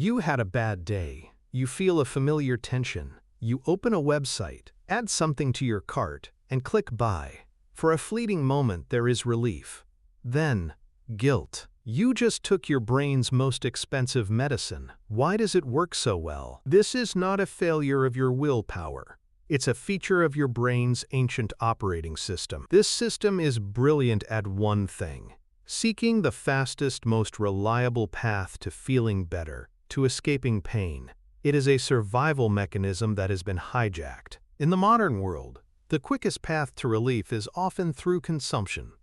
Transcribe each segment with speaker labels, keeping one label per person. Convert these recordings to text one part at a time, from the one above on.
Speaker 1: You had a bad day. You feel a familiar tension. You open a website, add something to your cart, and click buy. For a fleeting moment, there is relief. Then, guilt. You just took your brain's most expensive medicine. Why does it work so well? This is not a failure of your willpower. It's a feature of your brain's ancient operating system. This system is brilliant at one thing: seeking the fastest, most reliable path to feeling better, to escaping pain. It is a survival mechanism that has been hijacked. In the modern world, the quickest path to relief is often through consumption.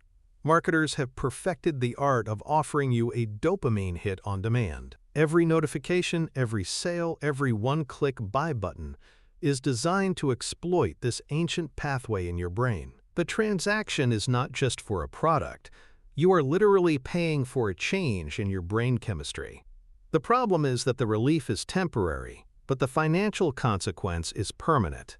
Speaker 1: Marketers have perfected the art of offering you a dopamine hit on demand. Every notification, every sale, every one-click buy button is designed to exploit this ancient pathway in your brain. The transaction is not just for a product. You are literally paying for a change in your brain chemistry. The problem is that the relief is temporary, but the financial consequence is permanent.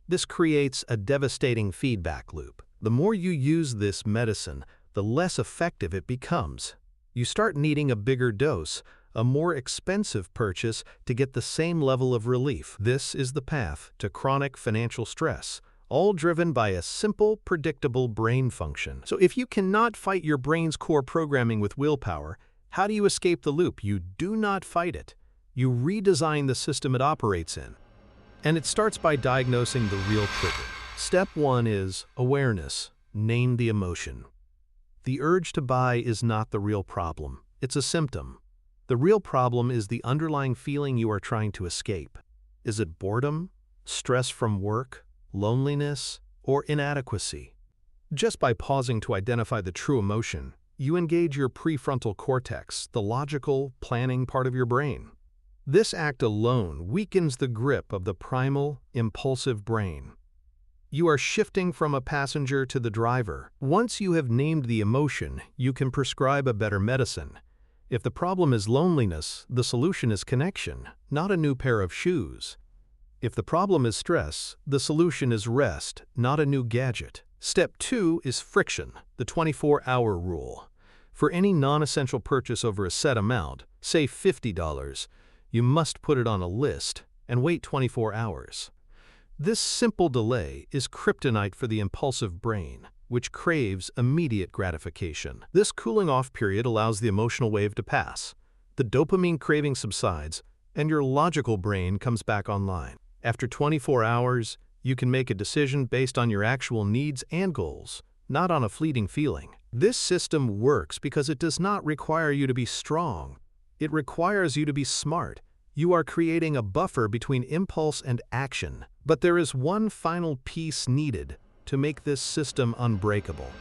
Speaker 1: This creates a devastating feedback loop. The more you use this medicine, the less effective it becomes. You start needing a bigger dose, a more expensive purchase to get the same level of relief. This is the path to chronic financial stress, all driven by a simple, predictable brain function. So if you cannot fight your brain's core programming with willpower, how do you escape the loop? You do not fight it. You redesign the system it operates in. And it starts by diagnosing the real trigger. Step 1 is awareness. Name the emotion. The urge to buy is not the real problem. It's a symptom. The real problem is the underlying feeling you are trying to escape. Is it boredom, stress from work, loneliness, or inadequacy? Just by pausing to identify the true emotion, you engage your prefrontal cortex, the logical, planning part of your brain. This act alone weakens the grip of the primal, impulsive brain. You are shifting from a passenger to the driver. Once you have named the emotion, you can prescribe a better medicine. If the problem is loneliness, the solution is connection, not a new pair of shoes. If the problem is stress, the solution is rest, not a new gadget. Step 2 is friction, the 24-hour rule. For any non-essential purchase over a set amount, say $50, you must put it on a list and wait 24 hours. This simple delay is kryptonite for the impulsive brain, which craves immediate gratification. This cooling-off period allows the emotional wave to pass. The dopamine craving subsides, and your logical brain comes back online. After 24 hours, you can make a decision based on your actual needs and goals, not on a fleeting feeling. This system works because it does not require you to be strong. It requires you to be smart. You are creating a buffer between impulse and action. But there is one final piece needed to make this system unbreakable: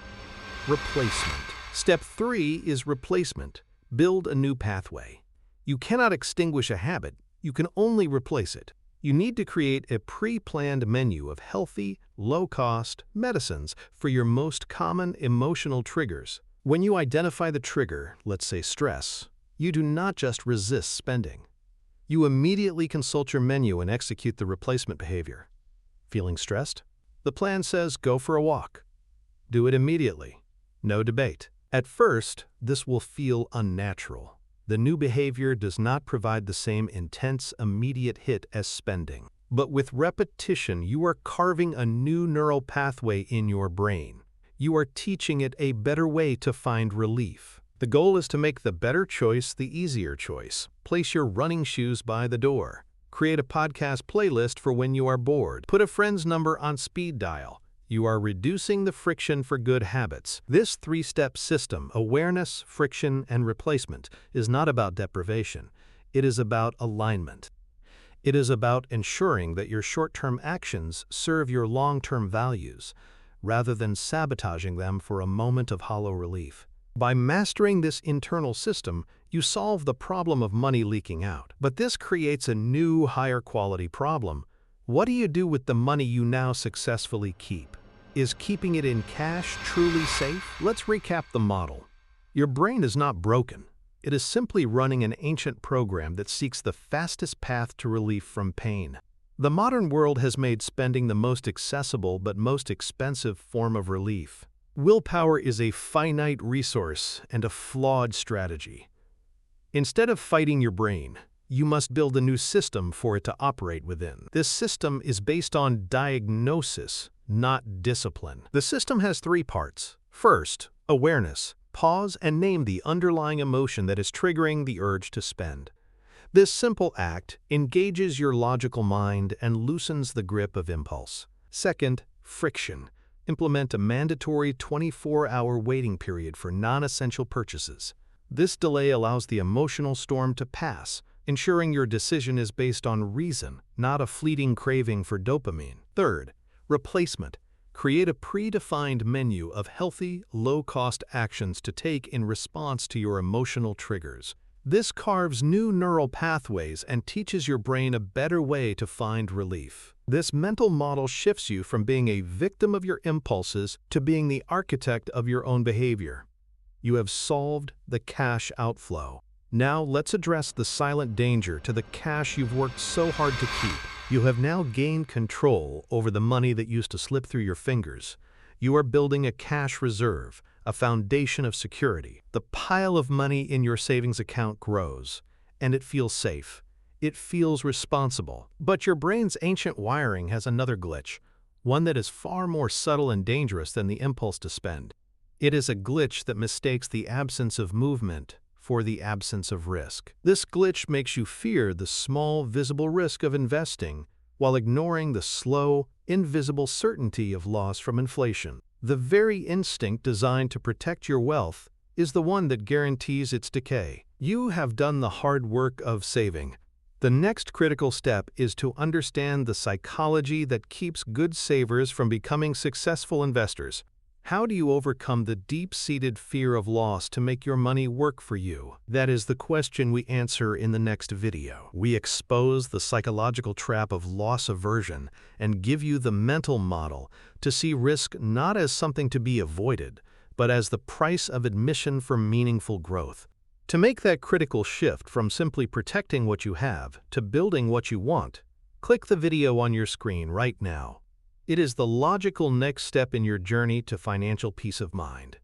Speaker 1: replacement. Step 3 is replacement. Build a new pathway. You cannot extinguish a habit. You can only replace it. You need to create a pre-planned menu of healthy, low-cost medicines for your most common emotional triggers. When you identify the trigger, let's say stress, you do not just resist spending. You immediately consult your menu and execute the replacement behavior. Feeling stressed? The plan says go for a walk. Do it immediately. No debate. At first, this will feel unnatural. The new behavior does not provide the same intense, immediate hit as spending. But with repetition, you are carving a new neural pathway in your brain. You are teaching it a better way to find relief. The goal is to make the better choice the easier choice. Place your running shoes by the door. Create a podcast playlist for when you are bored. Put a friend's number on speed dial. You are reducing the friction for good habits. This 3-step system, awareness, friction, and replacement, is not about deprivation. It is about alignment. It is about ensuring that your short-term actions serve your long-term values, rather than sabotaging them for a moment of hollow relief. By mastering this internal system, you solve the problem of money leaking out. But this creates a new, higher quality problem. What do you do with the money you now successfully keep? Is keeping it in cash truly safe? Let's recap the model. Your brain is not broken. It is simply running an ancient program that seeks the fastest path to relief from pain. The modern world has made spending the most accessible but most expensive form of relief. Willpower is a finite resource and a flawed strategy. Instead of fighting your brain, you must build a new system for it to operate within. This system is based on diagnosis, not discipline. The system has three parts. First, awareness. Pause and name the underlying emotion that is triggering the urge to spend. This simple act engages your logical mind and loosens the grip of impulse. Second, friction. Implement a mandatory 24-hour waiting period for non-essential purchases. This delay allows the emotional storm to pass, ensuring your decision is based on reason, not a fleeting craving for dopamine. Third, replacement. Create a predefined menu of healthy, low-cost actions to take in response to your emotional triggers. This carves new neural pathways and teaches your brain a better way to find relief. This mental model shifts you from being a victim of your impulses to being the architect of your own behavior. You have solved the cash outflow. Now let's address the silent danger to the cash you've worked so hard to keep. You have now gained control over the money that used to slip through your fingers. You are building a cash reserve, a foundation of security. The pile of money in your savings account grows, and it feels safe. It feels responsible. But your brain's ancient wiring has another glitch, one that is far more subtle and dangerous than the impulse to spend. It is a glitch that mistakes the absence of movement for the absence of risk. This glitch makes you fear the small, visible risk of investing while ignoring the slow, invisible certainty of loss from inflation. The very instinct designed to protect your wealth is the one that guarantees its decay. You have done the hard work of saving. The next critical step is to understand the psychology that keeps good savers from becoming successful investors. How do you overcome the deep-seated fear of loss to make your money work for you? That is the question we answer in the next video. We expose the psychological trap of loss aversion and give you the mental model to see risk not as something to be avoided, but as the price of admission for meaningful growth. To make that critical shift from simply protecting what you have to building what you want, click the video on your screen right now. It is the logical next step in your journey to financial peace of mind.